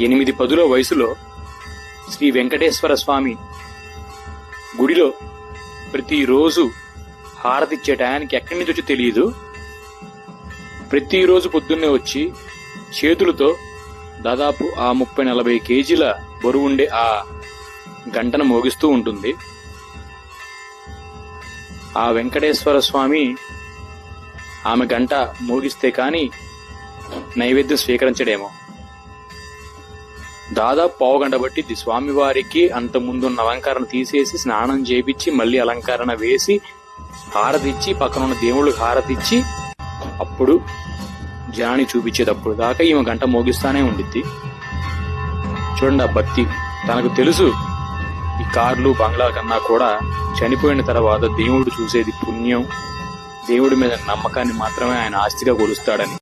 8-10 వయసులో శ్రీ వెంకటేశ్వర స్వామి గుడిలో ప్రతిరోజు హారతిచ్చే టయానికి ఎక్కడి నుంచి వచ్చి తెలియదు. ప్రతిరోజు పొద్దున్నే వచ్చి చేతులతో దాదాపు ఆ 30-40 కేజీల బరువుండే ఆ గంటను మోగిస్తూ ఉంటుంది. ఆ వెంకటేశ్వర స్వామి ఆమె గంట మోగిస్తే కాని నైవేద్యం స్వీకరించడేమో. దాదాపు 1/2 గంట బట్టిద్ది. స్వామివారికి అంత ముందున్న అలంకరణ తీసేసి స్నానం చేపించి మళ్ళీ అలంకరణ వేసి హారతిచ్చి పక్కనున్న దేవుళ్ళకి హారతిచ్చి అప్పుడు జనానికి చూపించేటప్పుడు దాకా ఈమె గంట మోగిస్తానే ఉండిద్ది. చూడండి ఆ భక్తి. తనకు తెలుసు ఈ కార్లు బంగ్లా కన్నా కూడా చనిపోయిన తర్వాత దేవుడు చూసేది పుణ్యం, దేవుడి మీద నమ్మకాన్ని మాత్రమే ఆయన ఆస్తిగా కొలుస్తాడని.